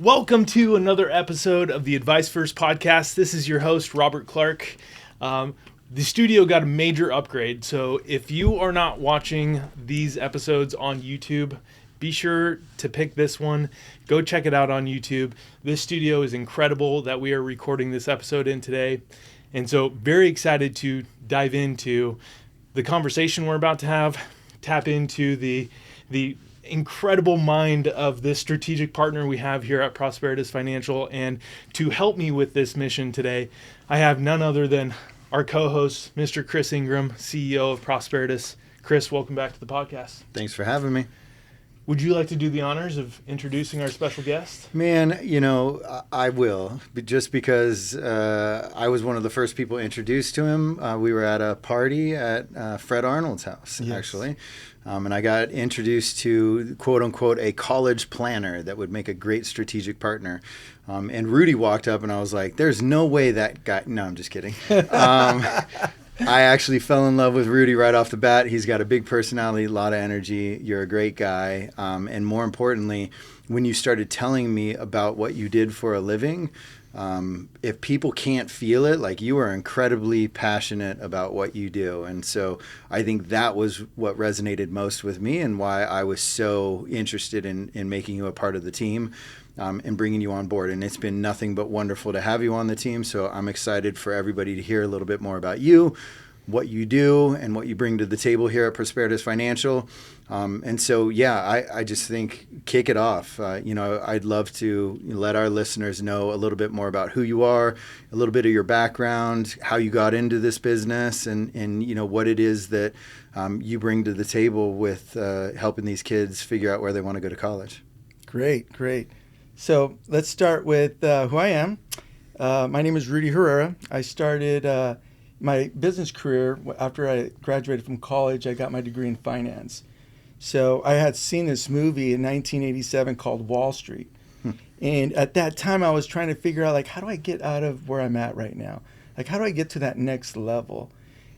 Welcome to another episode of the Advice First podcast. This is your host, Robert Clark. The studio got a major upgrade, so if you are not watching these episodes on YouTube, be sure to pick this one. Go check it out on YouTube. This studio is incredible that we are recording this episode in today. And so very excited to dive into the conversation we're about to have, tap into the incredible mind of this strategic partner we have here at Prosperitas Financial. And to help me with this mission today, I have none other than our co-host, Mr. Chris Ingram, CEO of Prosperitas. Chris, welcome back to the podcast. Thanks for having me. Would you like to do the honors of introducing our special guest? Man, I will, just because I was one of the first people introduced to him. We were at a party at Fred Arnold's house, actually. And I got introduced to, quote unquote, a college planner that would make a great strategic partner. And Rudy walked up and I was like, there's no way that guy, no, I'm just kidding. I actually fell in love with Rudy right off the bat. He's got a big personality, a lot of energy. You're a great guy. And more importantly, when you started telling me about what you did for a living, if people can't feel it, like, you are incredibly passionate about what you do. And so I think that was what resonated most with me and why I was so interested in making you a part of the team. And bringing you on board. And it's been nothing but wonderful to have you on the team. So I'm excited for everybody to hear a little bit more about you, what you do, and what you bring to the table here at Prosperitas Financial. And so, I just think kick it off. I'd love to let our listeners know a little bit more about who you are, a little bit of your background, how you got into this business, and what it is that you bring to the table with helping these kids figure out where they want to go to college. Great. So let's start with who I am. My name is Rudy Herrera. I started my business career after I graduated from college. I got my degree in finance. So I had seen this movie in 1987 called Wall Street. And at that time I was trying to figure out, how do I get out of where I'm at right now? How do I get to that next level?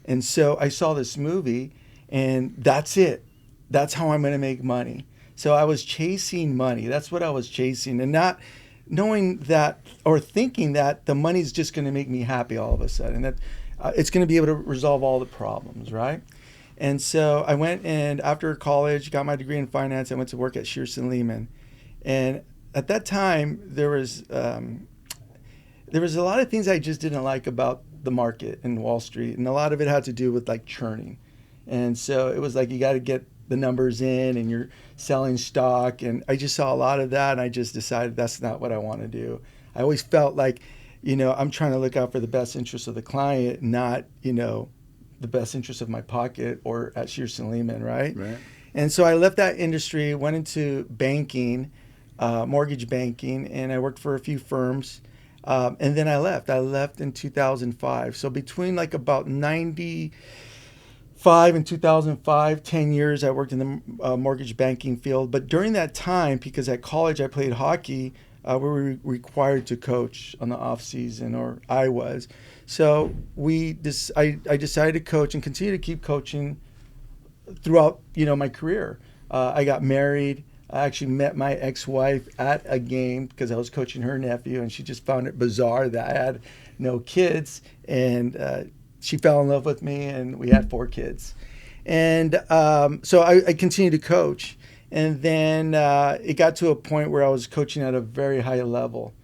And so I saw this movie, and that's it. That's how I'm going to make money. So I was chasing money. That's what I was chasing, and not knowing that or thinking that the money's just going to make me happy all of a sudden, that it's going to be able to resolve all the problems, right? And so I went, and after college, got my degree in finance. I went to work at Shearson Lehman. And at that time, there was a lot of things I just didn't like about the market in Wall Street. And a lot of it had to do with churning. And so it was you got to get the numbers in, and you're selling stock. And I just saw a lot of that, and I just decided that's not what I want to do. I always felt I'm trying to look out for the best interest of the client, not, the best interest of my pocket or at Shearson Lehman, right? And so I left that industry, went into banking, mortgage banking, and I worked for a few firms. And then I left. I left in 2005. So between about 1995 and 2005, 10 years, I worked in the mortgage banking field. But during that time, because at college I played hockey, we were required to coach on the off season, or I was. So I decided to coach and continue to keep coaching throughout, my career. I got married. I actually met my ex-wife at a game because I was coaching her nephew, and she just found it bizarre that I had no kids. And she fell in love with me, and we had 4 kids. And so I continued to coach. And then it got to a point where I was coaching at a very high level.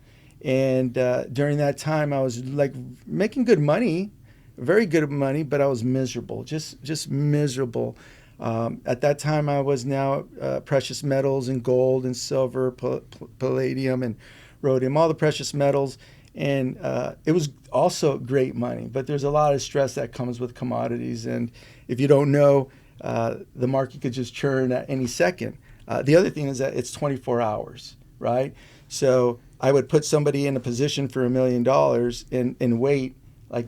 And during that time, I was making good money, very good money, but I was miserable, just miserable. At that time, I was now precious metals and gold and silver, palladium and rhodium, all the precious metals. And it was also great money, but there's a lot of stress that comes with commodities. And if you don't know, the market could just churn at any second. The other thing is that it's 24 hours, right? So I would put somebody in a position for $1 million and wait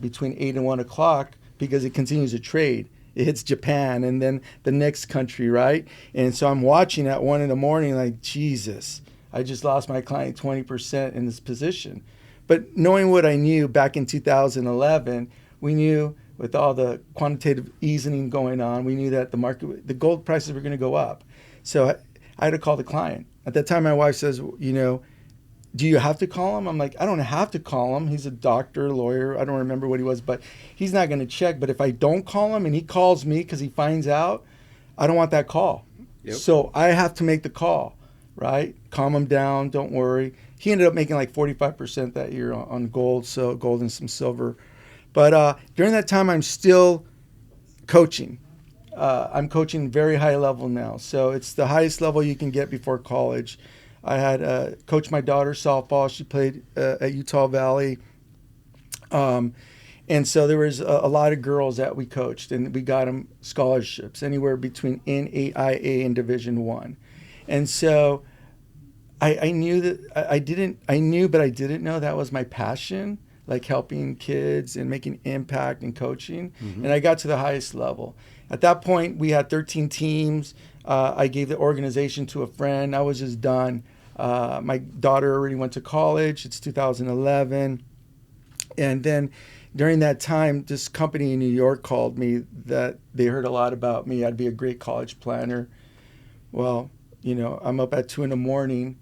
between 8 and 1 o'clock because it continues to trade. It hits Japan and then the next country, right? And so I'm watching at 1 in the morning Jesus, I just lost my client 20% in this position. But knowing what I knew back in 2011, we knew with all the quantitative easing going on, we knew that the gold prices were going to go up. So I had to call the client. At that time, my wife says, do you have to call him? I'm like, I don't have to call him. He's a doctor, lawyer. I don't remember what he was, but he's not going to check. But if I don't call him and he calls me because he finds out, I don't want that call. Yep. So I have to make the call, right? Calm him down. Don't worry. He ended up making like 45% that year on gold, so gold and some silver. But during that time, I'm still coaching. I'm coaching very high level now. So it's the highest level you can get before college. I had coached my daughter softball. She played at Utah Valley. And so there was a lot of girls that we coached, and we got them scholarships anywhere between NAIA and Division I. And so I knew that I knew, but I didn't know that was my passion, like helping kids and making impact and coaching. Mm-hmm. And I got to the highest level. At that point, we had 13 teams. I gave the organization to a friend. I was just done. My daughter already went to college. It's 2011. And then during that time, this company in New York called me that they heard a lot about me. I'd be a great college planner. Well, I'm up at 2 a.m,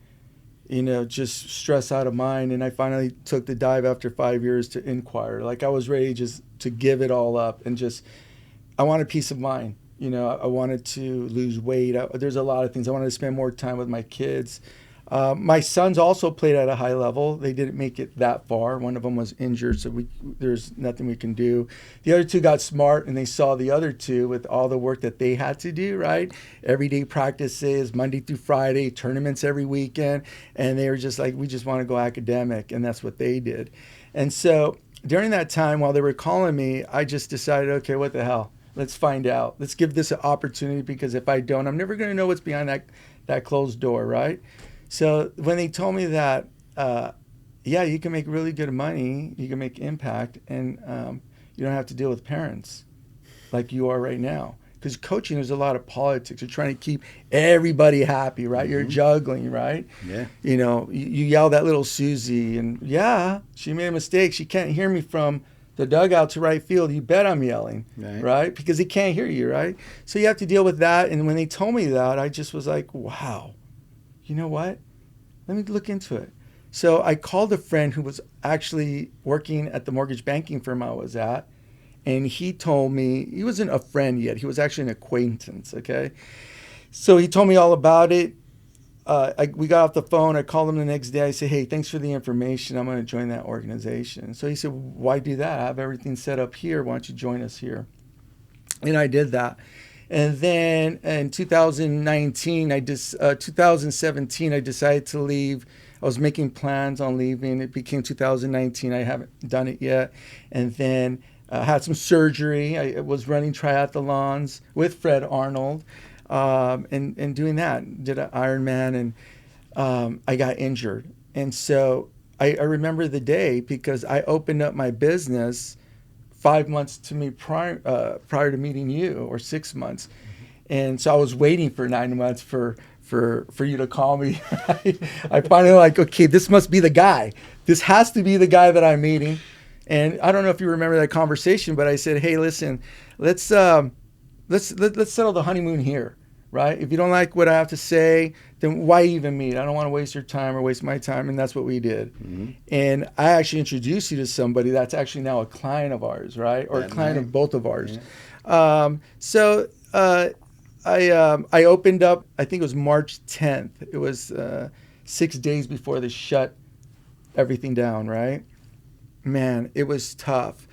just stressed out of mind. And I finally took the dive after 5 years to inquire. Like I was ready just to give it all up and I wanted peace of mind. I wanted to lose weight. There's a lot of things. I wanted to spend more time with my kids. My sons also played at a high level. They didn't make it that far. One of them was injured, so there's nothing we can do. The other two got smart, and they saw the other two with all the work that they had to do, right? Everyday practices, Monday through Friday, tournaments every weekend. And they were just like, we just want to go academic, and that's what they did. And so during that time, while they were calling me, I just decided, okay, what the hell? Let's find out. Let's give this an opportunity, because if I don't, I'm never going to know what's behind that closed door, right? So when they told me that, you can make really good money, you can make impact, and you don't have to deal with parents like you are right now. Because coaching, there's a lot of politics. You're trying to keep everybody happy, right? Mm-hmm. You're juggling, right? Yeah. You yell at little Susie, and she made a mistake. She can't hear me from the dugout to right field. You bet I'm yelling, right? Because he can't hear you, right? So you have to deal with that. And when they told me that, I just was like, wow. You know what? Let me look into it. So I called a friend who was actually working at the mortgage banking firm I was at, and he told me, he wasn't a friend yet, he was actually an acquaintance, okay? So he told me all about it. We got off the phone, I called him the next day, I said, hey, thanks for the information, I'm gonna join that organization. So he said, why do that? I have everything set up here, why don't you join us here? And I did that. And then in 2017, I decided to leave. I was making plans on leaving. It became 2019. I haven't done it yet. And then I had some surgery. I was running triathlons with Fred Arnold and doing that. Did an Ironman, and I got injured. And so I remember the day because I opened up my business 5 months to me prior to meeting you, or 6 months. And so I was waiting for 9 months for you to call me. I finally okay, this must be the guy. This has to be the guy that I'm meeting. And I don't know if you remember that conversation, but I said, hey, listen, let's settle the honeymoon here, right? If you don't like what I have to say, then why even meet? I don't want to waste your time or waste my time. And that's what we did. Mm-hmm. And I actually introduced you to somebody that's actually now a client of ours, right? Or a client of both of ours. Yeah. I opened up, I think it was March 10th. It was 6 days before they shut everything down, right? Man, it was tough.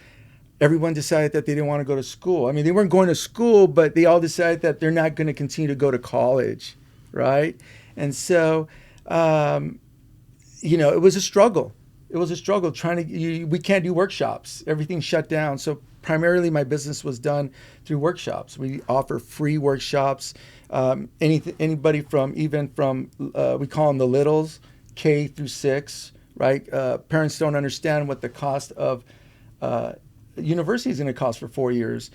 Everyone decided that they didn't want to go to school. I mean, they weren't going to school, but they all decided that they're not going to continue to go to college, right? And so, it was a struggle. It was a struggle we can't do workshops. Everything shut down. So primarily my business was done through workshops. We offer free workshops. Anybody from we call them the littles, K through 6, right? Parents don't understand what the cost of university is going to cost for 4 years,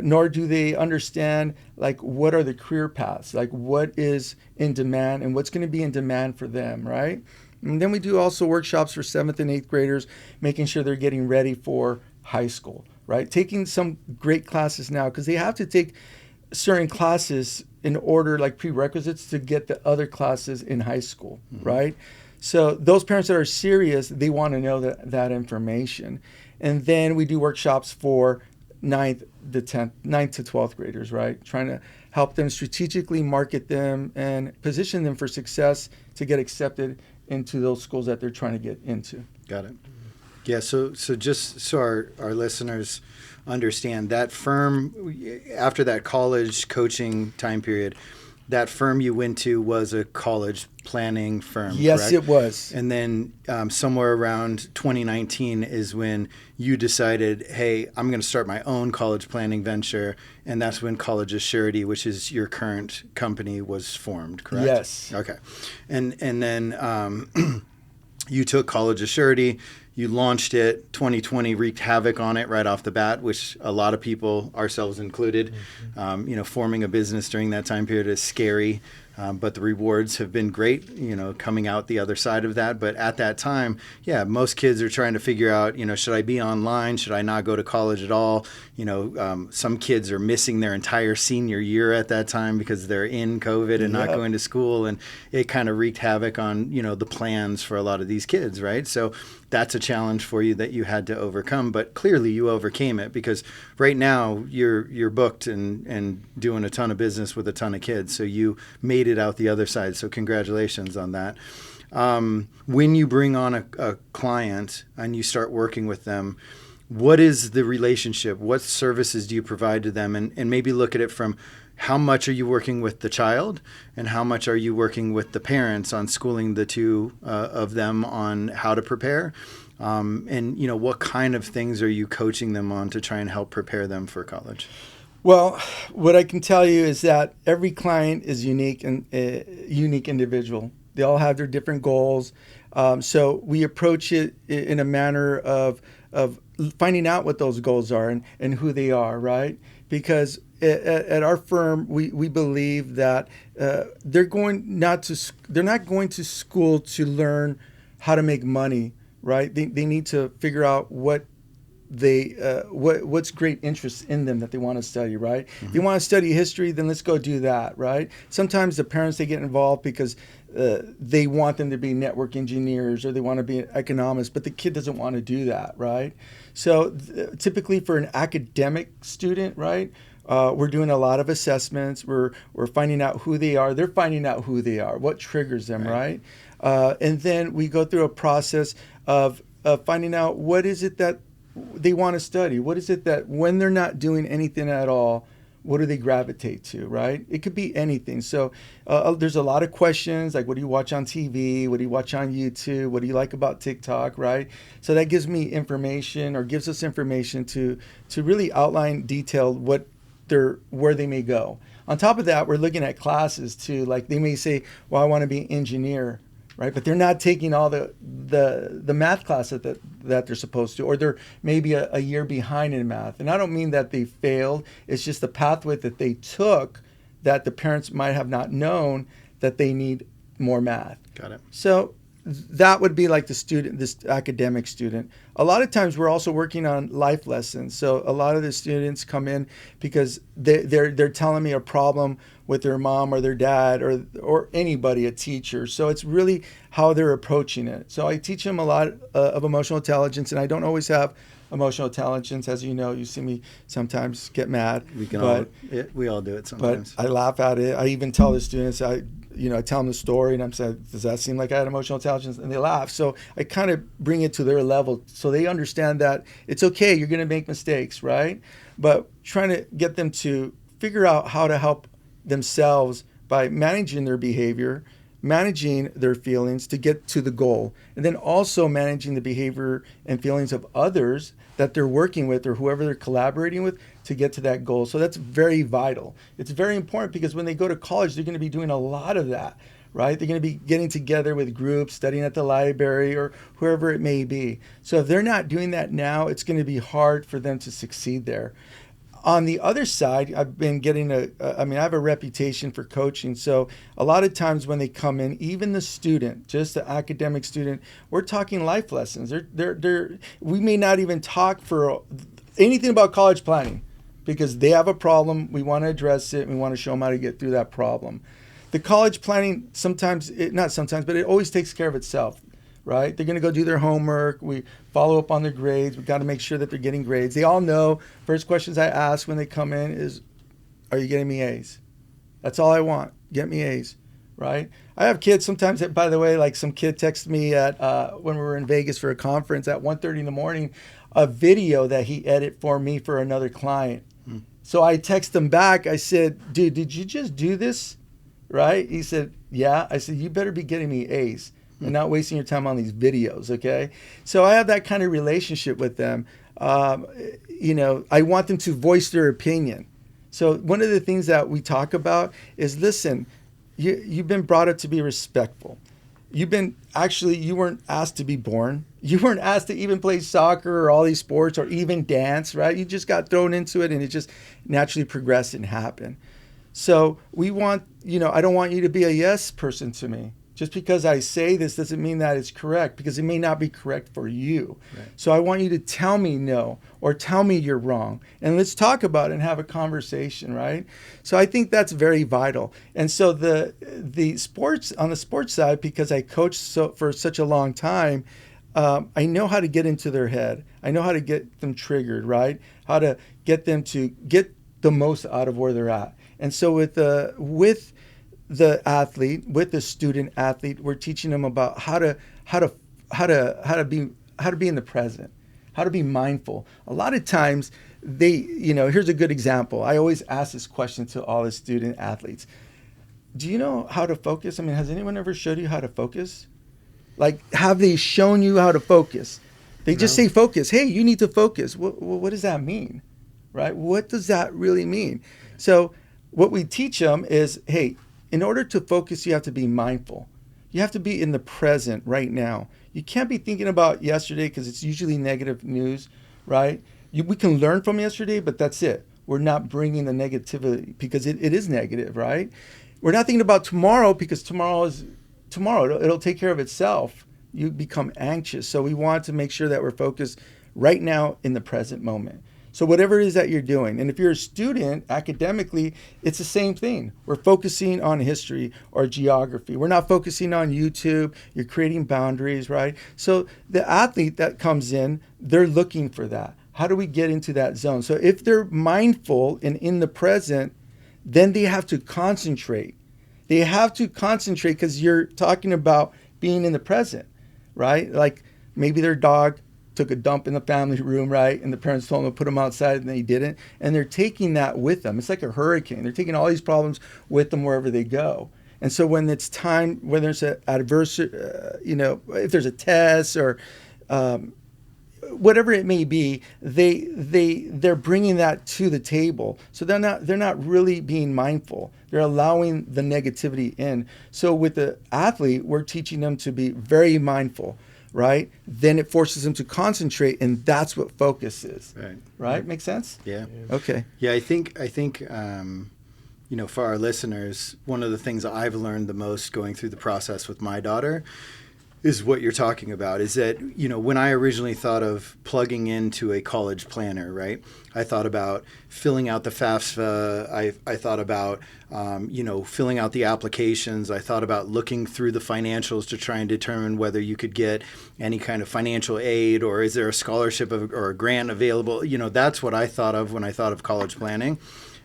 nor do they understand what are the career paths, what is in demand and what's going to be in demand for them, right? And then we do also workshops for 7th and 8th graders, making sure they're getting ready for high school, right? Taking some great classes now, because they have to take certain classes in order, like prerequisites, to get the other classes in high school, mm-hmm. right? So those parents that are serious, they want to know that information. And then we do workshops for ninth to 12th graders, right? Trying to help them strategically market them and position them for success to get accepted into those schools that they're trying to get into. Got it. Yeah, so just so our listeners understand, that firm, after that college coaching time period, that firm you went to was a college planning firm, yes, correct? It was. And then somewhere around 2019 is when you decided, hey, I'm going to start my own college planning venture, and that's when College of Surety, which is your current company, was formed, correct? Yes. Okay. And then you took College of Surety, you launched it. 2020 wreaked havoc on it right off the bat, which a lot of people, ourselves included, forming a business during that time period is scary. But the rewards have been great, coming out the other side of that. But at that time, most kids are trying to figure out, should I be online? Should I not go to college at all? Some kids are missing their entire senior year at that time because they're in COVID and not going to school. And it kind of wreaked havoc on, the plans for a lot of these kids, right? So that's a challenge for you that you had to overcome. But clearly you overcame it, because right now you're booked and doing a ton of business with a ton of kids. So you made it out the other side. So congratulations on that. When you bring on a client and you start working with them, what is the relationship? What services do you provide to them? And maybe look at it from how much are you working with the child and how much are you working with the parents on schooling the two of them on how to prepare? And what kind of things are you coaching them on to try and help prepare them for college? Well, what I can tell you is that every client is unique and a unique individual. They all have their different goals. So we approach it in a manner of finding out what those goals are and who they are, right? Because at our firm, we believe that they're not going to school to learn how to make money, right? They need to figure out what's great interest in them that they want to study, right? Mm-hmm. If you want to study history, then let's go do that, right? Sometimes the parents, they get involved because they want them to be network engineers or they want to be economists, but the kid doesn't want to do that, right? So typically for an academic student, right, we're doing a lot of assessments. We're finding out who they are. They're finding out who they are, what triggers them, right? And then we go through a process of finding out what is it that they want to study. What is it that when they're not doing anything at all, what do they gravitate to, right? It could be anything. So there's a lot of questions like, what do you watch on TV? What do you watch on YouTube? What do you like about TikTok, right? So that gives me information, or gives us information to really outline detailed where they may go. On top of that, we're looking at classes too. Like they may say, well, I want to be an engineer, right? But they're not taking all the math classes that they're supposed to, or they're maybe a year behind in math. And I don't mean that they failed. It's just the pathway that they took that the parents might have not known that they need more math. Got it. So that would be like this academic student. A lot of times we're also working on life lessons. So a lot of the students come in because they're telling me a problem with their mom or their dad or anybody, a teacher. So it's really how they're approaching it. So I teach them a lot of emotional intelligence, and I don't always have emotional intelligence. As you know, you see me sometimes get mad. We all do it sometimes. But I laugh at it. I even tell the students, I tell them the story and I'm saying, does that seem like I had emotional intelligence? And they laugh. So I kind of bring it to their level so they understand that it's okay, you're going to make mistakes, right? But trying to get them to figure out how to help themselves by managing their behavior, managing their feelings to get to the goal, and then also managing the behavior and feelings of others that they're working with or whoever they're collaborating with to get to that goal. So that's very vital. It's very important because when they go to college, they're going to be doing a lot of that, right? They're going to be getting together with groups, studying at the library or wherever it may be. So if they're not doing that now, it's going to be hard for them to succeed there. On the other side, I've been getting I have a reputation for coaching. So a lot of times when they come in, even the student, just the academic student, we're talking life lessons. We may not even talk for anything about college planning because they have a problem. We want to address it. We want to show them how to get through that problem. the college planning not sometimes, but it always takes care of itself, right? They're going to go do their homework. We follow up on their grades. We've got to make sure that they're getting grades. They all know, first questions I ask when they come in is, are you getting me A's? That's all I want. Get me A's, right? I have kids sometimes that, by the way, like some kid texted me at when we were in Vegas for a conference at 1:30 in the morning, a video that he edited for me for another client. So I text him back. I said, dude, did you just do this? Right? He said, yeah. I said, you better be getting me A's and not wasting your time on these videos, okay? So I have that kind of relationship with them. I want them to voice their opinion. So one of the things that we talk about is, listen, you've been brought up to be respectful. You weren't asked to be born. You weren't asked to even play soccer or all these sports or even dance, right? You just got thrown into it and it just naturally progressed and happened. So I don't want you to be a yes person to me. Just because I say this doesn't mean that it's correct, because it may not be correct for you. Right. So I want you to tell me no or tell me you're wrong. And let's talk about it and have a conversation, right? So I think that's very vital. And so the sports, on the sports side, because I coached for such a long time, I know how to get into their head. I know how to get them triggered, right? How to get them to get the most out of where they're at. And so with the athlete, with the student athlete, we're teaching them about how to be in the present, how to be mindful. A lot of times here's a good example. I always ask this question to all the student athletes. Do you know how to focus? I mean, has anyone ever showed you how to focus? Like, have they shown you how to focus? They just say focus. Hey, you need to focus. What does that mean? Right? What does that really mean? So what we teach them is, hey, in order to focus, you have to be mindful. You have to be in the present right now. You can't be thinking about yesterday, because it's usually negative news, right? We can learn from yesterday, but that's it. We're not bringing the negativity, because it is negative, right? We're not thinking about tomorrow, because tomorrow is tomorrow. It'll take care of itself. You become anxious. So we want to make sure that we're focused right now in the present moment. So whatever it is that you're doing, and if you're a student, academically, it's the same thing. We're focusing on history or geography. We're not focusing on YouTube. You're creating boundaries, right? So the athlete that comes in, they're looking for that. How do we get into that zone? So if they're mindful and in the present, then they have to concentrate. They have to concentrate, because you're talking about being in the present, right? Like maybe their dog took a dump in the family room, right? And the parents told them to put them outside and they didn't. And they're taking that with them. It's like a hurricane. They're taking all these problems with them wherever they go. And so when it's time, when there's an adverse, if there's a test or whatever it may be, they're bringing that to the table. So they're not really being mindful. They're allowing the negativity in. So with the athlete, we're teaching them to be very mindful, right? Then it forces them to concentrate, and that's what focus is. Right? Make sense? Yeah. Okay. Yeah, I think for our listeners, one of the things I've learned the most going through the process with my daughter is what you're talking about, is that, when I originally thought of plugging into a college planner, right? I thought about filling out the FAFSA. I thought about, filling out the applications. I thought about looking through the financials to try and determine whether you could get any kind of financial aid, or is there a scholarship or a grant available? That's what I thought of when I thought of college planning.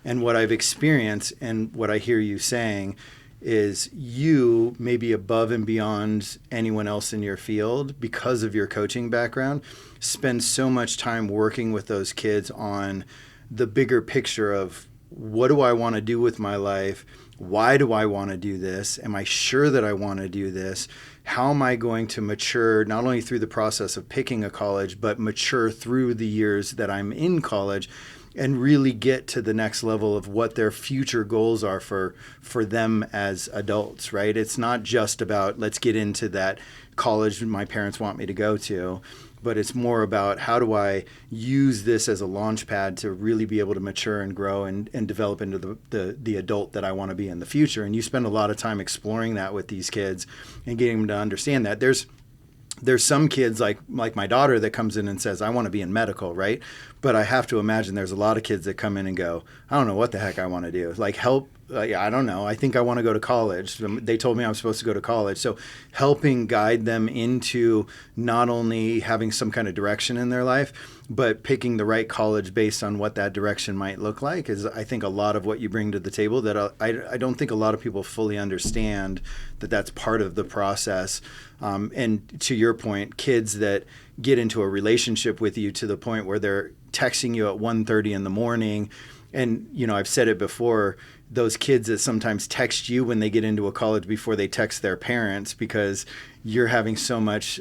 And what I've experienced and what I hear you saying is you, maybe above and beyond anyone else in your field, because of your coaching background, spend so much time working with those kids on the bigger picture of, what do I want to do with my life? Why do I want to do this? Am I sure that I want to do this? How am I going to mature, not only through the process of picking a college, but mature through the years that I'm in college, and really get to the next level of what their future goals are for them as adults, right? It's not just about, let's get into that college my parents want me to go to, but it's more about, how do I use this as a launch pad to really be able to mature and grow and develop into the adult that I want to be in the future. And you spend a lot of time exploring that with these kids and getting them to understand that. There's some kids like my daughter that comes in and says, I want to be in medical, right? But I have to imagine there's a lot of kids that come in and go, I don't know what the heck I want to do. Like, help I don't know. I think I want to go to college. They told me I'm supposed to go to college. So helping guide them into not only having some kind of direction in their life, but picking the right college based on what that direction might look like is, I think, a lot of what you bring to the table that I don't think a lot of people fully understand that that's part of the process. And to your point, kids that get into a relationship with you to the point where they're texting you at 1:30 in the morning. And, I've said it before, those kids that sometimes text you when they get into a college before they text their parents because you're having so much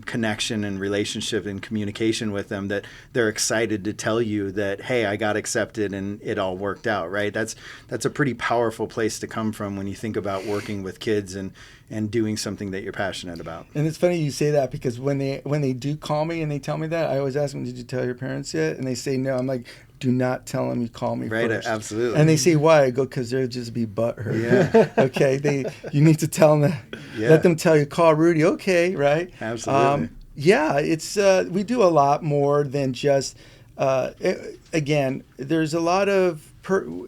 connection and relationship and communication with them that they're excited to tell you that, hey, I got accepted and it all worked out, right? That's a pretty powerful place to come from when you think about working with kids and doing something that you're passionate about. And it's funny you say that because when they do call me and they tell me that, I always ask them, did you tell your parents yet? And they say no. I'm like, do not tell them you call me right, first. Absolutely. And they say, why? I go, because they'll just be butthurt. Yeah. Okay, you need to tell them that. Yeah. Let them tell you, call Rudy. Okay, right? Absolutely. It's we do a lot more than just, again, there's a lot of,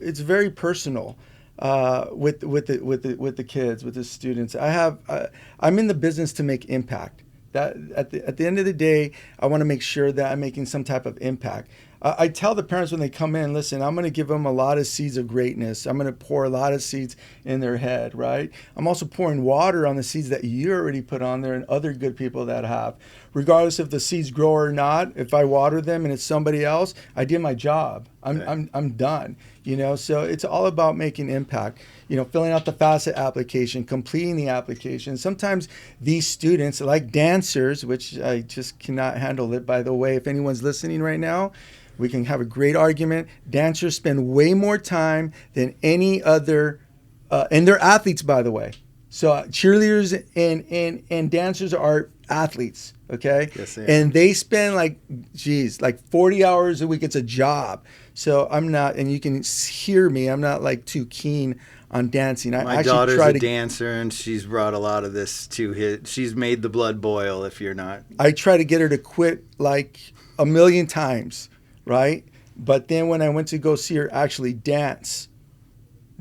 it's very personal. With the kids, with the students, I'm in the business to make impact. That at the end of the day, I want to make sure that I'm making some type of impact. I tell the parents when they come in, listen, I'm going to give them a lot of seeds of greatness. I'm going to pour a lot of seeds in their head, right? I'm also pouring water on the seeds that you already put on there and other good people that have. Regardless if the seeds grow or not, if I water them and it's somebody else, I did my job. I'm done. So it's all about making impact. Filling out the FAFSA application, completing the application. Sometimes these students, like dancers, which I just cannot handle it, by the way, if anyone's listening right now, we can have a great argument. Dancers spend way more time than any other, and they're athletes, by the way. So cheerleaders and dancers are athletes, okay? Yes, they are. And they spend like 40 hours a week. It's a job. So I'm not, and you can hear me, I'm not like too keen on dancing. My daughter's a dancer, and she's brought a lot of this to she's made the blood boil if you're not. I try to get her to quit like a million times, right? But then when I went to go see her actually dance,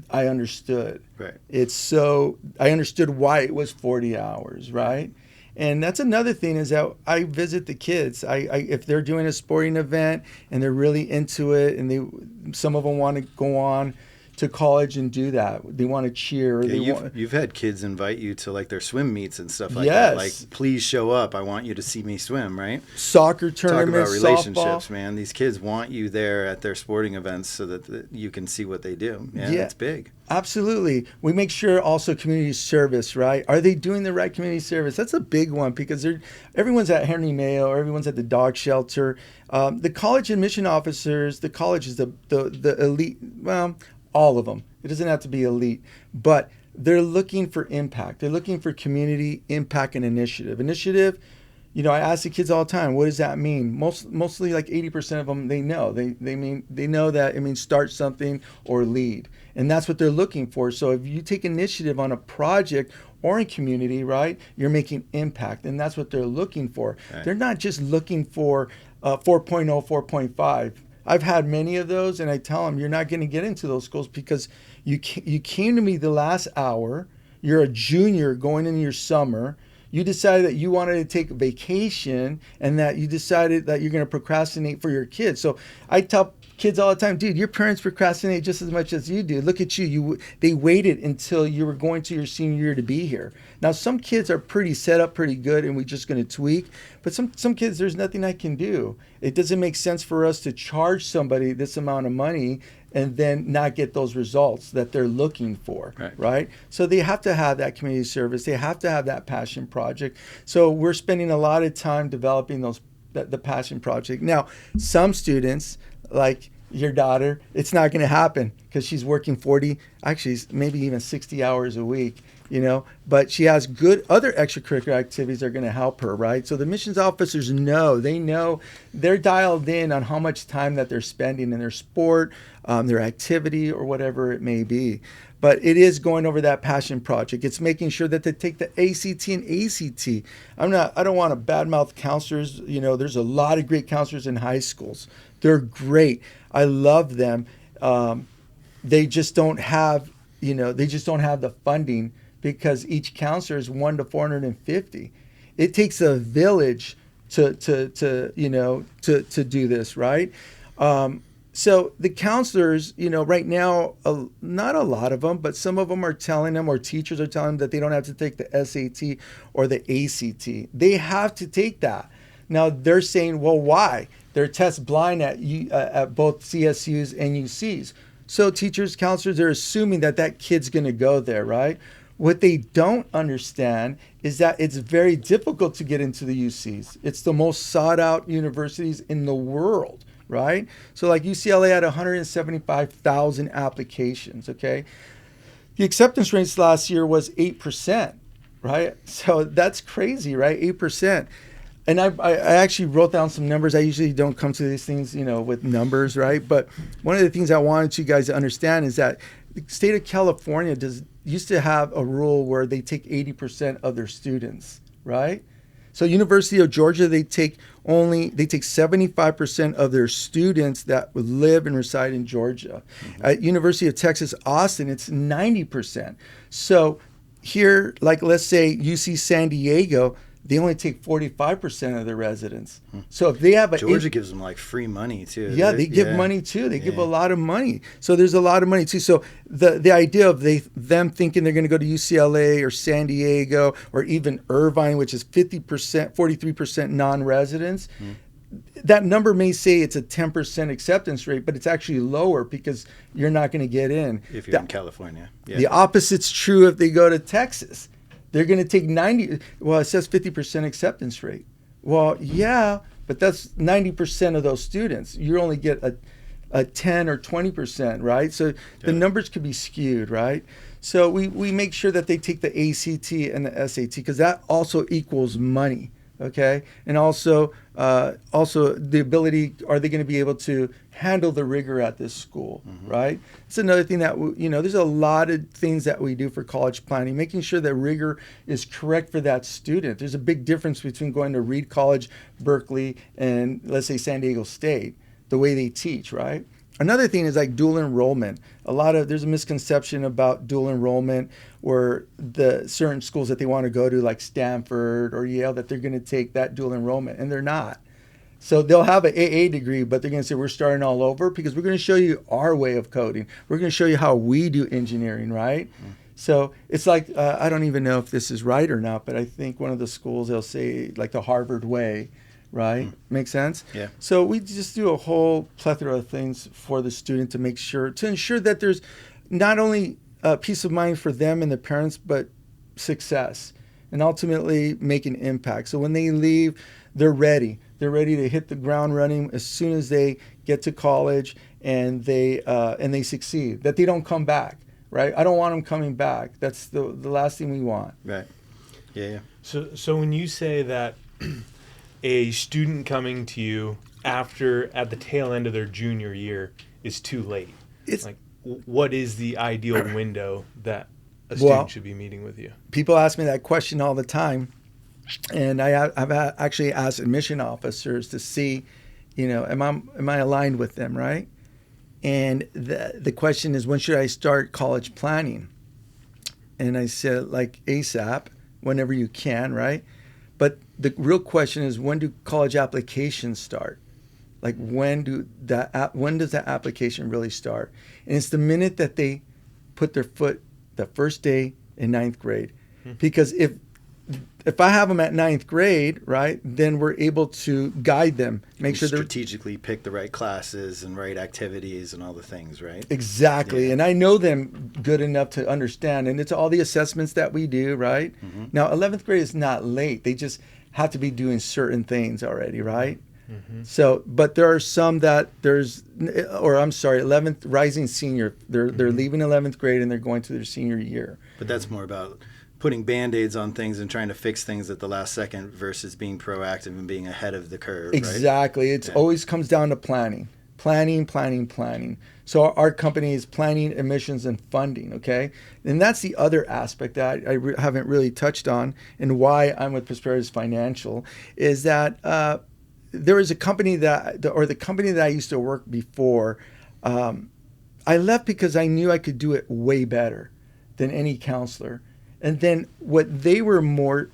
I understood. Right. I understood why it was 40 hours, right? And that's another thing is that I visit the kids. If they're doing a sporting event and they're really into it, and some of them want to go on to college and do that. They want to cheer. You've had kids invite you to like their swim meets and stuff like yes. that. Like, please show up. I want you to see me swim, right? Soccer tournaments, talk about relationships, softball. Man. These kids want you there at their sporting events so that you can see what they do. Yeah, it's big. Absolutely. We make sure also community service, right? Are they doing the right community service? That's a big one because everyone's at Henry Mayo, everyone's at the dog shelter. The college admission officers, the college is the elite, well, all of them. It doesn't have to be elite, but they're looking for impact. They're looking for community impact and initiative. Initiative, I ask the kids all the time, what does that mean? Mostly like 80% of them, they know. They know that it means start something or lead. And that's what they're looking for. So if you take initiative on a project or in community, right, you're making impact. And that's what they're looking for. Right. They're not just looking for 4.0, 4.5. I've had many of those, and I tell them, you're not going to get into those schools because you came to me the last hour. You're a junior going into your summer. You decided that you wanted to take a vacation and that you decided that you're going to procrastinate for your kids. So I tell kids all the time, dude, your parents procrastinate just as much as you do. Look at you. They waited until you were going to your senior year to be here. Now, some kids are pretty set up pretty good and we're just going to tweak. But some kids, there's nothing I can do. It doesn't make sense for us to charge somebody this amount of money and then not get those results that they're looking for, right? So they have to have that community service. They have to have that passion project. So we're spending a lot of time developing the passion project. Now, some students, like your daughter, it's not going to happen because she's working 40, actually maybe even 60 hours a week, but she has good other extracurricular activities that are going to help her, right? So the missions officers know they're dialed in on how much time that they're spending in their sport, their activity, or whatever it may be. But it is going over that passion project. It's making sure that they take the ACT and ACT. I don't want to badmouth counselors. There's a lot of great counselors in high schools. They're great. I love them. They just don't have they just don't have the funding because each counselor is 1 to 450. It takes a village to do this, right? So the counselors, right now, not a lot of them, but some of them are telling them, or teachers are telling them, that they don't have to take the SAT or the ACT. They have to take that. Now they're saying, well, why? They're test blind at both CSUs and UCs. So teachers, counselors, they're assuming that kid's going to go there, right? What they don't understand is that it's very difficult to get into the UCs. It's the most sought out universities in the world, right? So like UCLA had 175,000 applications, okay? The acceptance rates last year was 8%, right? So that's crazy, right? 8%. And I actually wrote down some numbers. I usually don't come to these things, with numbers, right? But one of the things I wanted you guys to understand is that the state of California used to have a rule where they take 80% of their students, right? So University of Georgia, they take 75% of their students that live and reside in Georgia. Mm-hmm. At University of Texas, Austin, it's 90%. So here, like let's say UC San Diego, they only take 45% of their residents. So if they have Georgia gives them like free money too. Yeah, they give money too. They give a lot of money. So there's a lot of money too. So the idea of them thinking they're going to go to UCLA or San Diego or even Irvine, which is 50%, 43% non-residents, that number may say it's a 10% acceptance rate, but it's actually lower because you're not going to get in. If you're in California. Yeah. The opposite's true if they go to Texas. They're going to take 90. Well, it says 50% acceptance rate. Well, yeah, but that's 90% of those students. You only get a 10 or 20%, right? So the numbers could be skewed, right? So we make sure that they take the ACT and the SAT because that also equals money, okay? And also the ability, are they going to be able to handle the rigor at this school, right? It's another thing that, there's a lot of things that we do for college planning, making sure that rigor is correct for that student. There's a big difference between going to Reed College, Berkeley, and let's say San Diego State, the way they teach, right? Another thing is like dual enrollment. There's a misconception about dual enrollment where the certain schools that they want to go to, like Stanford or Yale, that they're going to take that dual enrollment, and they're not. So they'll have an AA degree, but they're going to say, we're starting all over because we're going to show you our way of coding. We're going to show you how we do engineering, right? So it's like, I don't even know if this is right or not, but I think one of the schools, they'll say like the Harvard way, right? Make sense? Yeah. So we just do a whole plethora of things for the student to ensure that there's not only peace of mind for them and the parents, but success and ultimately make an impact. So when they leave, they're ready. They're ready to hit the ground running as soon as they get to college and they succeed. That they don't come back, right? I don't want them coming back. That's the last thing we want. Right. Yeah. So when you say that a student coming to you at the tail end of their junior year is too late, it's like, what is the ideal window that a student should be meeting with you? People ask me that question all the time. And I've actually asked admission officers to see, am I aligned with them, right? And the question is, when should I start college planning? And I said, like ASAP, whenever you can, right? But the real question is, when do college applications start? Like when does that application really start? And it's the minute that they put their foot the first day in ninth grade, because if I have them at ninth grade, right, then we're able to guide them, make sure they strategically pick the right classes and right activities and all the things, right? Exactly. Yeah. And I know them good enough to understand. And it's all the assessments that we do, right? Now, 11th grade is not late. They just have to be doing certain things already, right? So, but there are some that 11th rising senior, they're leaving 11th grade and they're going to their senior year. But that's more about putting Band-Aids on things and trying to fix things at the last second versus being proactive and being ahead of the curve. Exactly. Right? It always comes down to planning. So our company is planning, admissions, and funding, okay? And that's the other aspect that I haven't really touched on, and why I'm with Prosperitas Financial is that there was a company the company that I used to work before, I left because I knew I could do it way better than any counselor. And then what they were more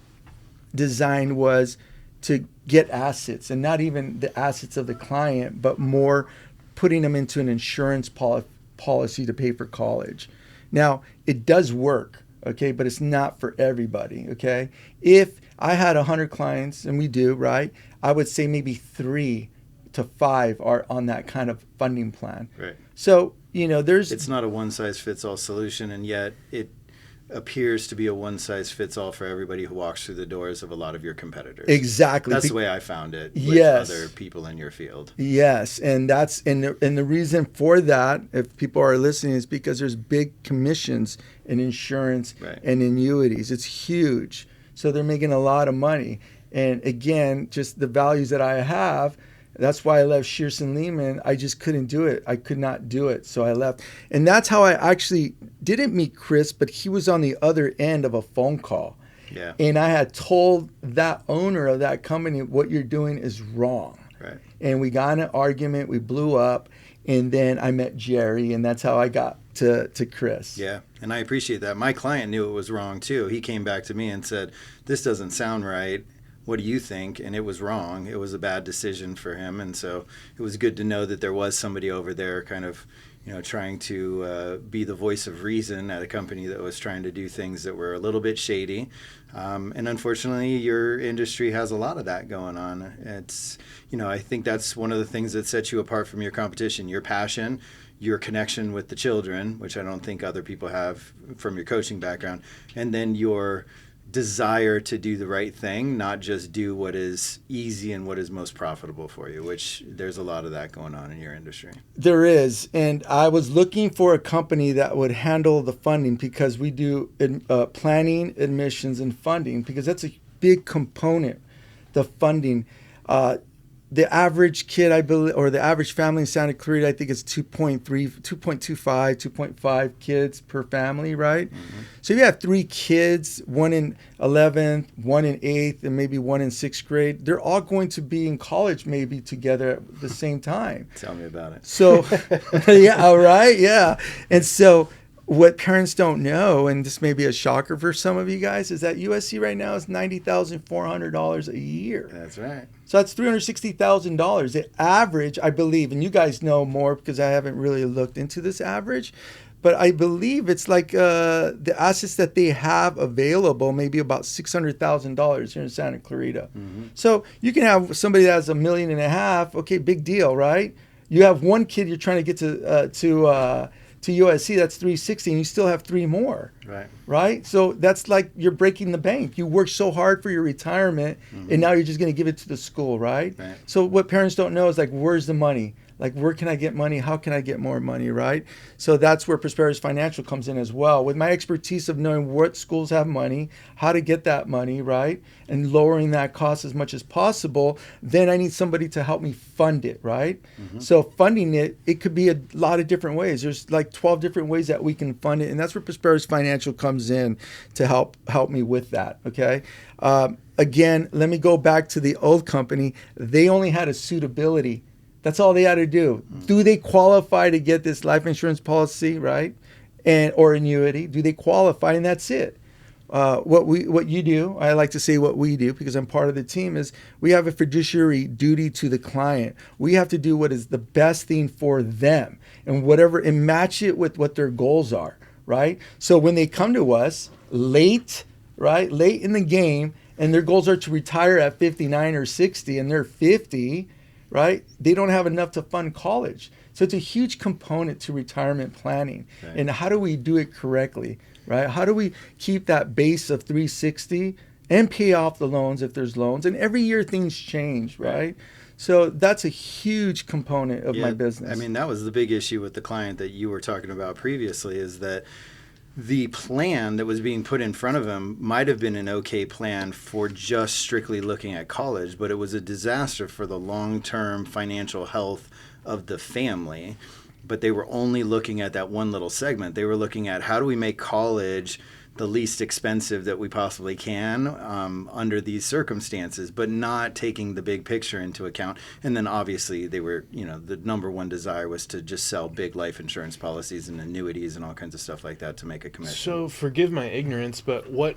designed was to get assets, and not even the assets of the client, but more putting them into an insurance policy to pay for college. Now, it does work, okay, but it's not for everybody, okay? If I had 100 clients, and we do, right, I would say maybe 3 to 5 are on that kind of funding plan. Right. So, you know, it's not a one-size-fits-all solution, and yet it appears to be a one-size-fits-all for everybody who walks through the doors of a lot of your competitors. Exactly. That's the way I found it with yes. other people in your field. Yes, and that's and the reason for that, if people are listening, is because there's big commissions in insurance right. and annuities. It's huge. So they're making a lot of money. And again, just the values that I have, that's why I left Shearson Lehman. I just couldn't do it. I could not do it. So I left. And that's how I actually didn't meet Chris, but he was on the other end of a phone call. Yeah. And I had told that owner of that company, what you're doing is wrong. Right. And we got in an argument. We blew up. And then I met Jerry, and that's how I got to Chris. Yeah, and I appreciate that. My client knew it was wrong, too. He came back to me and said, this doesn't sound right. What do you think? And it was wrong. It was a bad decision for him. And so it was good to know that there was somebody over there kind of, you know, trying to be the voice of reason at a company that was trying to do things that were a little bit shady. And unfortunately, your industry has a lot of that going on. It's, you know, I think that's one of the things that sets you apart from your competition, your passion, your connection with the children, which I don't think other people have from your coaching background, and then your desire to do the right thing, not just do what is easy and what is most profitable for you, which there's a lot of that going on in your industry. There is. And I was looking for a company that would handle the funding, because we do planning, admissions, and funding, because that's a big component, the funding. The average kid, I believe, or the average family in Santa Clarita, I think is 2.5 kids per family, right? Mm-hmm. So if you have 3 kids, one in 11th, one in 8th, and maybe one in 6th grade, they're all going to be in college maybe together at the same time. Tell me about it. So, yeah, all right, yeah. And so what parents don't know, and this may be a shocker for some of you guys, is that USC right now is $90,400 a year. That's right. So that's $360,000. The average, I believe, and you guys know more because I haven't really looked into this average, but I believe it's like the assets that they have available, maybe about $600,000 here in Santa Clarita. Mm-hmm. So you can have somebody that has $1.5 million. Okay, big deal, right? You have one kid you're trying to get to USC, that's 360, and you still have 3 more. Right? So that's like you're breaking the bank. You worked so hard for your retirement, mm-hmm. and now you're just going to give it to the school, right? So what parents don't know is, like, where's the money? Like, where can I get money? How can I get more money, right? So that's where Prosperitas Financial comes in as well. With my expertise of knowing what schools have money, how to get that money, right? And lowering that cost as much as possible, then I need somebody to help me fund it, right? Mm-hmm. So funding it could be a lot of different ways. There's like 12 different ways that we can fund it, and that's where Prosperitas Financial comes in to help me with that, okay? Again, let me go back to the old company. They only had a suitability. That's all they had to do. Mm. Do they qualify to get this life insurance policy, right? Or annuity? Do they qualify? And that's it. What you do, I like to say what we do because I'm part of the team, is we have a fiduciary duty to the client. We have to do what is the best thing for them and match it with what their goals are, right? So when they come to us late in the game, and their goals are to retire at 59 or 60, and they're 50, right? They don't have enough to fund college. So it's a huge component to retirement planning. Right. And how do we do it correctly, right? How do we keep that base of 360 and pay off the loans if there's loans? And every year things change, right? So that's a huge component of my business. I mean, that was the big issue with the client that you were talking about previously, is that the plan that was being put in front of him might have been an okay plan for just strictly looking at college, but it was a disaster for the long-term financial health of the family. But they were only looking at that one little segment. They were looking at, how do we make college the least expensive that we possibly can under these circumstances, but not taking the big picture into account. And then obviously they were, the number one desire was to just sell big life insurance policies and annuities and all kinds of stuff like that to make a commission. So forgive my ignorance, but what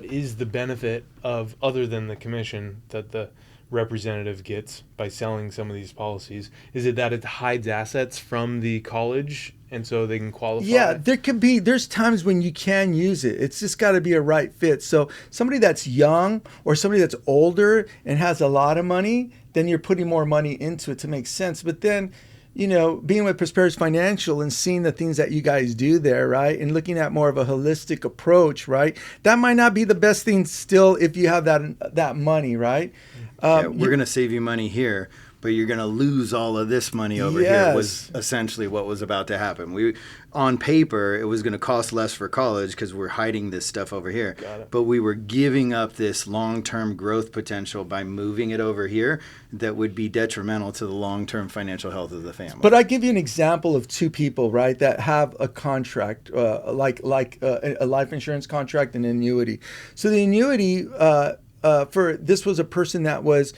is the benefit of, other than the commission that the representative gets by selling some of these policies? Is it that it hides assets from the college and so they can qualify? Yeah, there's times when you can use it. It's just got to be a right fit. So somebody that's young or somebody that's older and has a lot of money, then you're putting more money into it to make sense. But then, being with Prosperitas Financial and seeing the things that you guys do there, right, and looking at more of a holistic approach, right, that might not be the best thing still if you have that money, right? We're going to save you money here, but you're going to lose all of this money over here was essentially what was about to happen. On paper, it was going to cost less for college because we're hiding this stuff over here. But we were giving up this long-term growth potential by moving it over here that would be detrimental to the long-term financial health of the family. But I give you an example of two people, right, that have a contract, like a life insurance contract and annuity. So the annuity, this was a person that was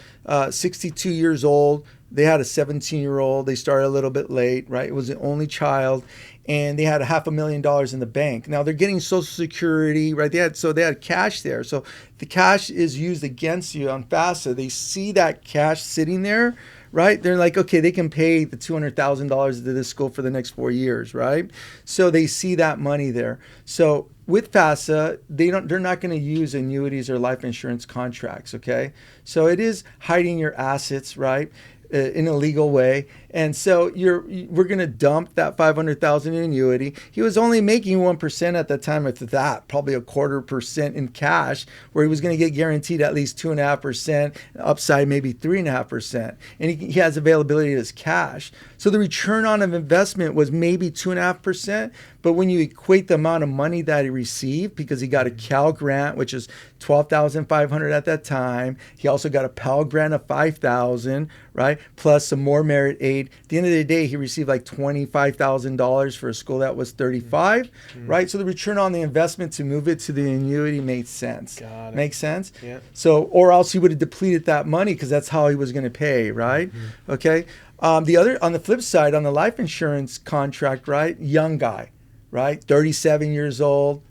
62 years old. They had a 17-year-old. They started a little bit late, right? It was the only child, and they had $500,000 in the bank. Now they're getting Social Security, right? They had cash there. So the cash is used against you on FAFSA. They see that cash sitting there, right? They're like, okay, they can pay the $200,000 to this school for the next 4 years, right? So they see that money there. So with FAFSA, they're not going to use annuities or life insurance contracts, okay? So it is hiding your assets, right, in a legal way. And so we're going to dump that $500,000 in annuity. He was only making 1% at the time of that, probably 0.25% in cash, where he was going to get guaranteed at least 2.5%, upside maybe 3.5%. And he has availability as cash. So the return on investment was maybe 2.5%. But when you equate the amount of money that he received, because he got a Cal grant, which is $12,500 at that time, he also got a Pell grant of $5,000, right, plus some more merit aid. At the end of the day, he received like $25,000 for a school that was $35,000, right? So the return on the investment to move it to the annuity made sense. Got it. Makes sense? Yeah. So, or else he would have depleted that money because that's how he was going to pay, right? Okay. On the flip side, on the life insurance contract, right? Young guy, right? 37 years old,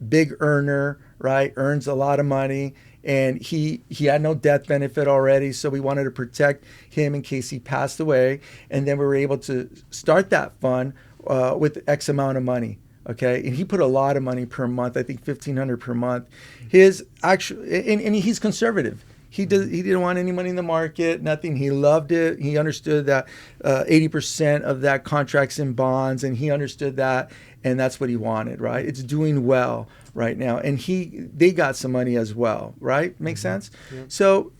big earner, right? Earns a lot of money. And he had no death benefit already, so we wanted to protect him in case he passed away. And then we were able to start that fund with X amount of money. Okay, and he put a lot of money per month. I think $1,500 per month. His actual, and he's conservative. He didn't want any money in the market, nothing. He loved it. He understood that 80% of that contract's in bonds, and he understood that, and that's what he wanted, right? It's doing well right now, and they got some money as well, right? Makes sense? Yeah. So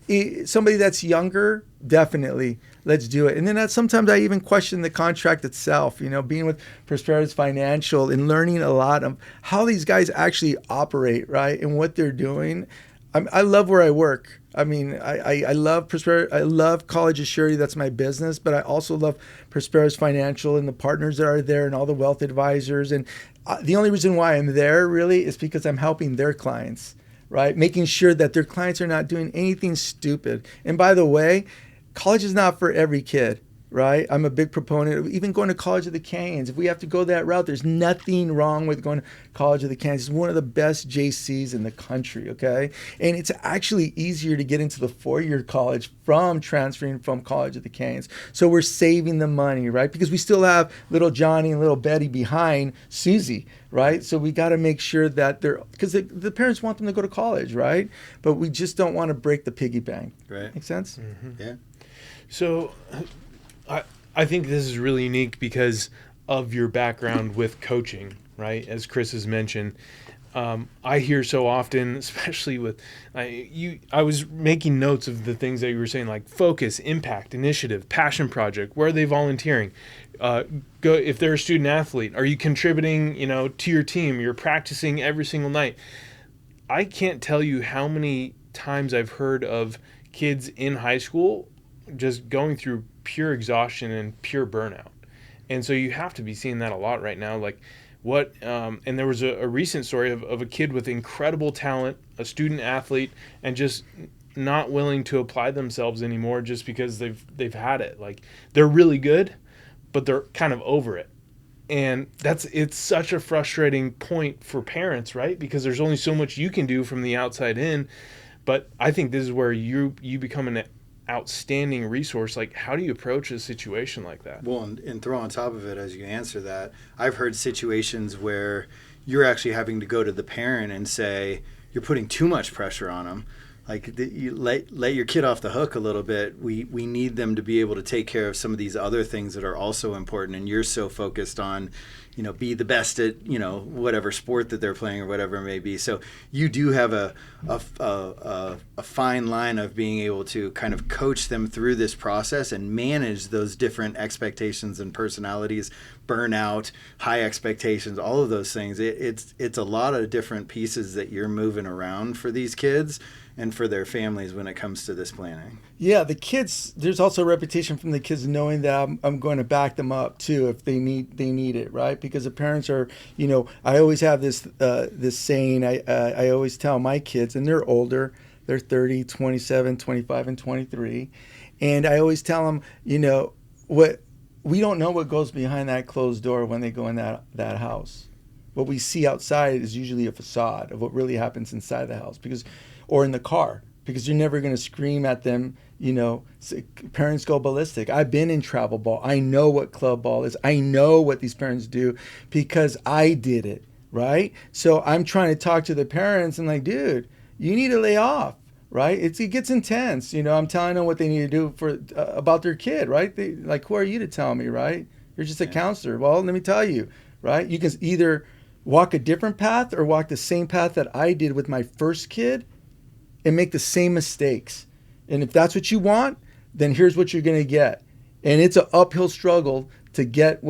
somebody that's younger, definitely, let's do it. And then sometimes I even question the contract itself, being with Prosperitas Financial and learning a lot of how these guys actually operate, right, and what they're doing. I love where I work. I mean, I love Prosperitas. I love College of Surety. That's my business. But I also love Prosperitas Financial and the partners that are there and all the wealth advisors. And the only reason why I'm there really is because I'm helping their clients, right? Making sure that their clients are not doing anything stupid. And by the way, college is not for every kid. Right? I'm a big proponent of even going to College of the Canes. If we have to go that route, there's nothing wrong with going to College of the Canes. It's one of the best JCs in the country, okay? And it's actually easier to get into the four-year college from transferring from College of the Canes. So we're saving the money, right? Because we still have little Johnny and little Betty behind Susie, right? So we got to make sure that because the parents want them to go to college, right? But we just don't want to break the piggy bank. Right. Make sense? Mm-hmm. Yeah. So I think this is really unique because of your background with coaching, right? As Chris has mentioned, I hear so often, especially with I was making notes of the things that you were saying, like focus, impact, initiative, passion project. Where are they volunteering? If they're a student athlete, are you contributing, to your team? You're practicing every single night. I can't tell you how many times I've heard of kids in high school just going through pure exhaustion and pure burnout. And so you have to be seeing that a lot right now. Like, And there was a recent story of a kid with incredible talent, a student athlete, and just not willing to apply themselves anymore just because they've had it. Like, they're really good, but they're kind of over it. And it's such a frustrating point for parents, right? Because there's only so much you can do from the outside in. But I think this is where you become an outstanding resource. Like, how do you approach a situation like that? Well, and throw on top of it as you answer that, I've heard situations where you're actually having to go to the parent and say, you're putting too much pressure on them. Like, you let your kid off the hook a little bit. We need them to be able to take care of some of these other things that are also important. And you're so focused on, be the best at, whatever sport that they're playing or whatever it may be. So you do have a fine line of being able to kind of coach them through this process and manage those different expectations and personalities, burnout, high expectations, all of those things. It's a lot of different pieces that you're moving around for these kids and for their families when it comes to this planning. Yeah, the kids, there's also a reputation from the kids knowing that I'm going to back them up too if they need it, right? Because the parents are, I always have this saying I always tell my kids, and they're older, they're 30, 27, 25, and 23. And I always tell them, we don't know what goes behind that closed door when they go in that house. What we see outside is usually a facade of what really happens inside the house, or in the car, because you're never going to scream at them. Parents go ballistic. I've been in travel ball. I know what club ball is. I know what these parents do because I did it, right? So I'm trying to talk to the parents and like, dude, you need to lay off, right? It gets intense. I'm telling them what they need to do for about their kid, right? Who are you to tell me, right? You're just a counselor. Well, let me tell you, right? You can either walk a different path or walk the same path that I did with my first kid and make the same mistakes. And if that's what you want, then here's what you're going to get. And it's an uphill struggle to have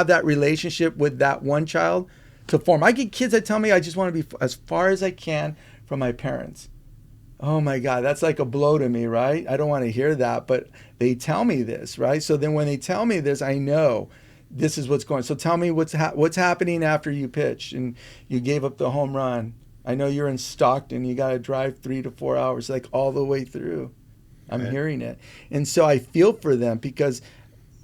that relationship with that one child to form. I get kids that tell me I just want to be as far as I can from my parents. Oh my God, that's like a blow to me, right? I don't want to hear that, but they tell me this, right? So then when they tell me this, I know this is what's going on. So tell me what's happening after you pitch and you gave up the home run. I know you're in Stockton. You got to drive 3 to 4 hours, like all the way through. I'm hearing it. And so I feel for them because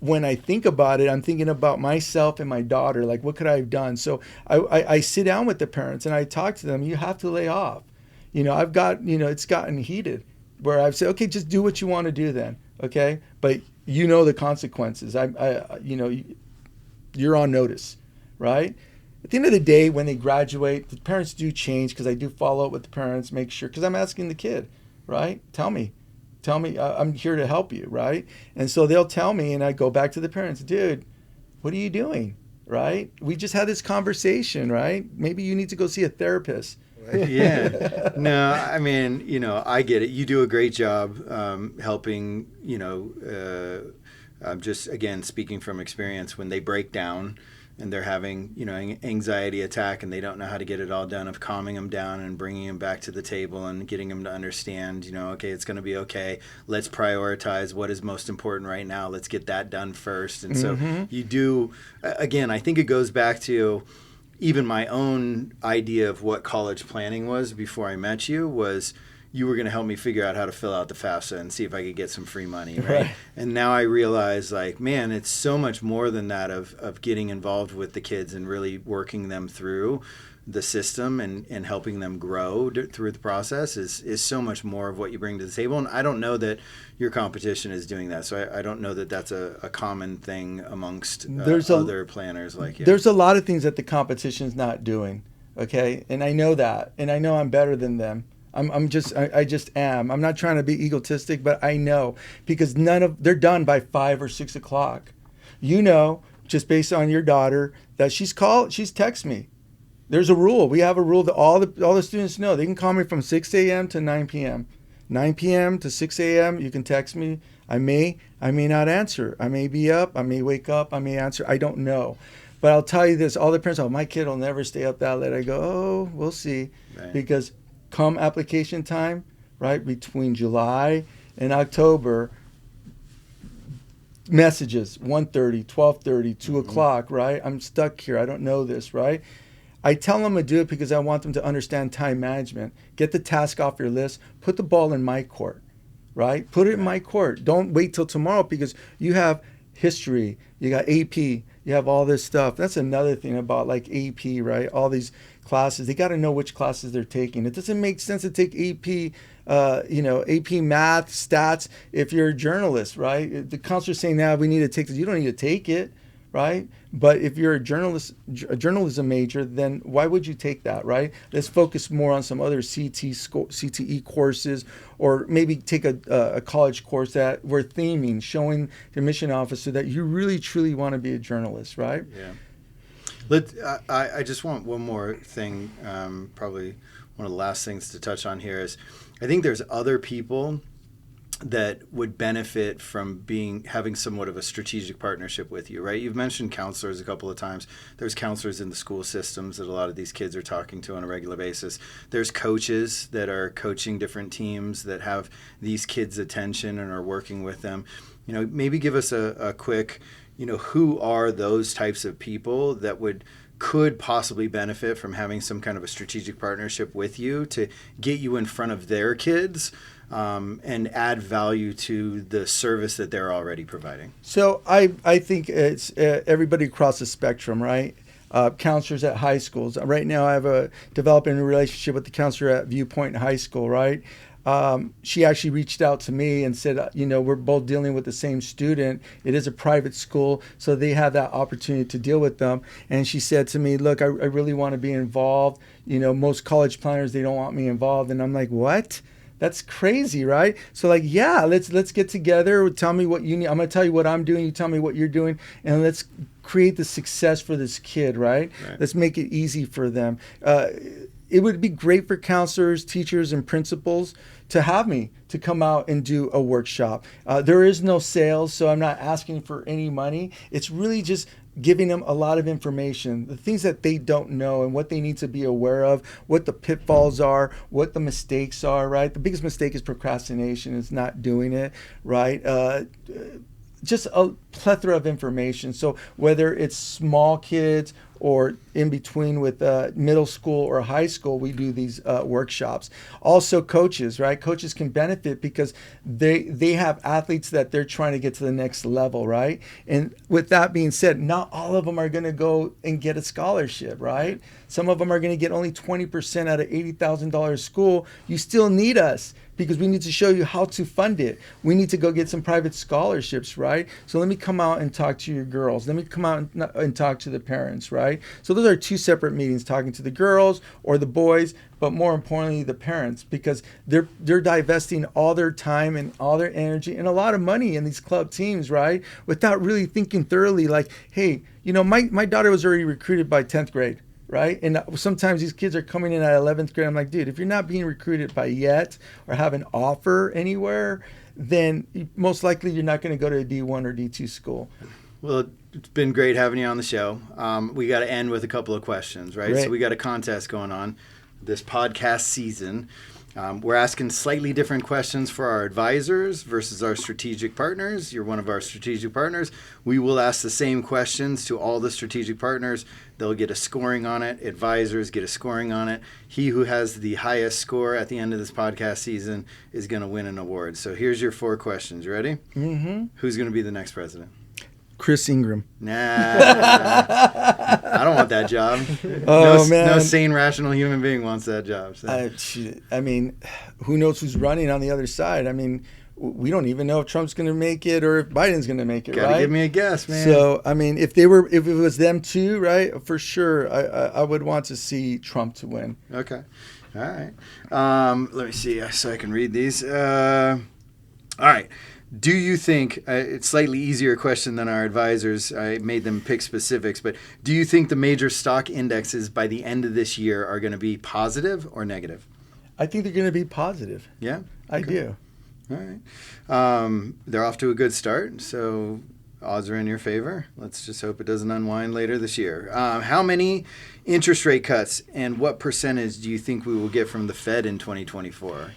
when I think about it, I'm thinking about myself and my daughter. Like, what could I have done? So I sit down with the parents and I talk to them. You have to lay off. It's gotten heated where I've said, okay, just do what you want to do then. Okay. But the consequences. You're on notice, right? At the end of the day, when they graduate, the parents do change because I do follow up with the parents, make sure, because I'm asking the kid, right? Tell me, I'm here to help you, right? And so they'll tell me, and I go back to the parents, dude, what are you doing, right? We just had this conversation, right? Maybe you need to go see a therapist. Yeah. No, I mean, I get it. You do a great job helping, just, again, speaking from experience, when they break down and they're having, anxiety attack and they don't know how to get it all done, of calming them down and bringing them back to the table and getting them to understand, okay, it's going to be okay. Let's prioritize what is most important right now. Let's get that done first. And so you do, again, I think it goes back to even my own idea of what college planning was before I met you was you were going to help me figure out how to fill out the FAFSA and see if I could get some free money, right? And now I realize, like, man, it's so much more than that of getting involved with the kids and really working them through the system and helping them grow through the process is so much more of what you bring to the table. And I don't know that your competition is doing that. So I don't know that that's a common thing amongst other planners like you. There's a lot of things that the competition's not doing, okay? And I know that. And I know I'm better than them. I just am. I'm not trying to be egotistic, but I know because they're done by 5 or 6 o'clock. Just based on your daughter, that she's texted me. There's a rule. We have a rule that all the students know. They can call me from 6 a.m. to 9 p.m. 9 p.m. to 6 a.m. You can text me. I may not answer. I may be up. I may wake up. I may answer. I don't know. But I'll tell you this. All the parents, my kid will never stay up that late. I go, oh, we'll see. Right. Because come application time, right, between July and October, messages, 1:30, 12:30, 2 o'clock, right? I'm stuck here. I don't know this, right? I tell them to do it because I want them to understand time management. Get the task off your list. Put the ball in my court, right? Put it in my court. Don't wait till tomorrow because you have history, you got AP, you have all this stuff. That's another thing about like AP, right? All these classes, they got to know which classes they're taking. It doesn't make sense to take AP, AP math, stats if you're a journalist, right? The counselor's saying, now we need to take this. You don't need to take it, right? But if you're a journalism major, then why would you take that, right? Let's focus more on some other CTE courses, or maybe take a college course that we're theming, showing the admission officer that you really, truly want to be a journalist, right? Yeah. I just want one more thing, probably one of the last things to touch on here is I think there's other people that would benefit from having somewhat of a strategic partnership with you, right? You've mentioned counselors a couple of times. There's counselors in the school systems that a lot of these kids are talking to on a regular basis. There's coaches that are coaching different teams that have these kids' attention and are working with them. Maybe give us a quick, who are those types of people that could possibly benefit from having some kind of a strategic partnership with you to get you in front of their kids and add value to the service that they're already providing? So I think it's everybody across the spectrum, right? Counselors at high schools. Right now I have developing a relationship with the counselor at Viewpoint High School, right? She actually reached out to me and said, we're both dealing with the same student. It is a private school, so they have that opportunity to deal with them. And she said to me, look, I really want to be involved. Most college planners, they don't want me involved. And I'm like, what? That's crazy, right? So let's get together. Tell me what you need. I'm going to tell you what I'm doing. You tell me what you're doing. And let's create the success for this kid, right? Let's make it easy for them. It would be great for counselors, teachers, and principals to have me to come out and do a workshop. There is no sales, so I'm not asking for any money. It's really just giving them a lot of information, the things that they don't know and what they need to be aware of, what the pitfalls are, what the mistakes are, right? The biggest mistake is procrastination, is not doing it, right? Just a plethora of information. So whether it's small kids or in between with middle school or high school, we do these workshops. Also coaches, right? Coaches can benefit because they have athletes that they're trying to get to the next level, right? And with that being said, not all of them are going to go and get a scholarship, right? Some of them are going to get only 20% out of $80,000 school. You still need us, because we need to show you how to fund it. We need to go get some private scholarships, right? So let me come out and talk to your girls. Let me come out and talk to the parents, right? So those are two separate meetings, talking to the girls or the boys, but more importantly, the parents, because they're divesting all their time and all their energy and a lot of money in these club teams, right? Without really thinking thoroughly, like, hey, my daughter was already recruited by 10th grade. Right? And sometimes these kids are coming in at 11th grade. I'm like, dude, if you're not being recruited by yet or have an offer anywhere, then most likely you're not going to go to a D1 or D2 school. Well, it's been great having you on the show. We got to end with a couple of questions, right? So we got a contest going on this podcast season. We're asking slightly different questions for our advisors versus our strategic partners. You're one of our strategic partners. We will ask the same questions to all the strategic partners. They'll get a scoring on it. Advisors get a scoring on it. He who has the highest score at the end of this podcast season is going to win an award. So here's your 4 questions. You ready? Mm-hmm. Who's going to be the next president? Chris Ingram. Nah. I don't want that job. Man. No sane, rational human being wants that job. So. I mean, who knows who's running on the other side? I mean, we don't even know if Trump's going to make it or if Biden's going to make it, right? Gotta give me a guess, man. So, I mean, if it was them two, right, for sure, I would want to see Trump to win. Okay. All right. Let me see so I can read these. All right. Do you think, it's slightly easier question than our advisors, I made them pick specifics, but do you think the major stock indexes by the end of this year are going to be positive or negative? I think they're going to be positive. Yeah? I do. All right. They're off to a good start, so odds are in your favor. Let's just hope it doesn't unwind later this year. How many interest rate cuts and what percentage do you think we will get from the Fed in 2024?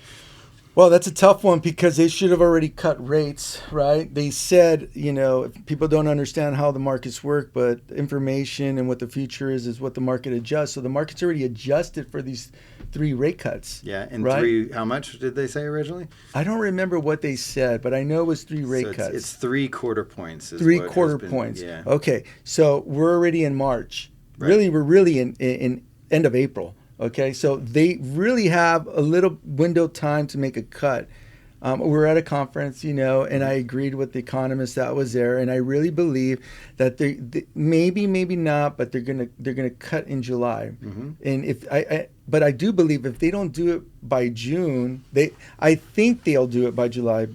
Well, that's a tough one because they should have already cut rates, right? They said, if people don't understand how the markets work, but information and what the future is what the market adjusts. So the market's already adjusted for these 3 rate cuts. Yeah, and right? 3, how much did they say originally? I don't remember what they said, but I know it was 3 rate cuts. It's 3 quarter points. 3 quarter points. Yeah. Okay, so we're already in March. Right. Really, we're really in end of April. Okay, so they really have a little window time to make a cut. We're at a conference, and I agreed with the economist that was there, and I really believe that they maybe not, but they're gonna cut in July. Mm-hmm. And but I do believe if they don't do it by June, I think they'll do it by July.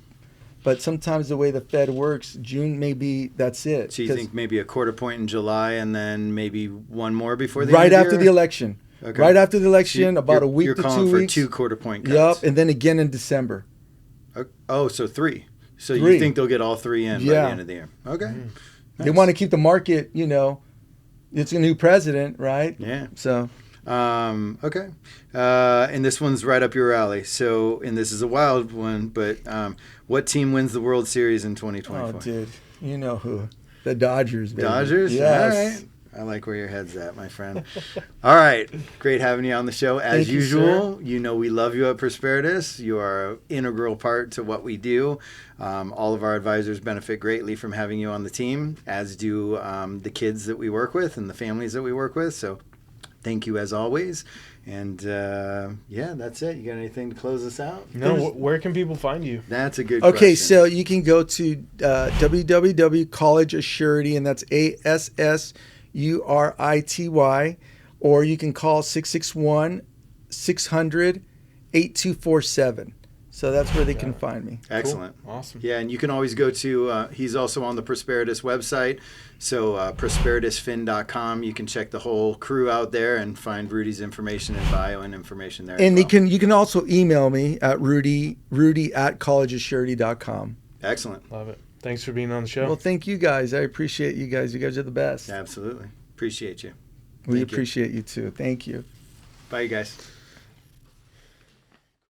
But sometimes the way the Fed works, June maybe that's it. So you think maybe a quarter point in July, and then maybe one more before the right end of after the the election. Okay. Right after the election, about a week you're to 2 calling weeks. for 2 quarter point cuts. Yep, and then again in December. Oh, so 3. So 3. you think they'll get all 3 in by the end of the year? Okay. Mm. Nice. They want to keep the market, it's a new president, right? Yeah. So. Okay. And this one's right up your alley. So, and this is a wild one, but what team wins the World Series in 2024? Oh, dude. You know who. The Dodgers, baby. Dodgers? Yes. All right. I like where your head's at, my friend. All right. Great having you on the show. As usual, we love you at Prosperitas. You are an integral part to what we do. All of our advisors benefit greatly from having you on the team, as do the kids that we work with and the families that we work with. So thank you as always. And that's it. You got anything to close us out? No, where can people find you? That's a good question. Okay, so you can go to www.collegeassurity, and that's ASSURITY, or you can call 661-600-8247. So that's where they can find me. Excellent. Cool. Awesome. Yeah, and you can always go to, he's also on the Prosperitas website, so prosperitasfin.com. You can check the whole crew out there and find Rudy's information and bio and information there. And you can also email me at rudy@collegeassurity.com. Excellent. Love it. Thanks for being on the show. Well, thank you guys. I appreciate you guys. You guys are the best. Absolutely. Appreciate you. We appreciate you too. Thank you. Bye, you guys.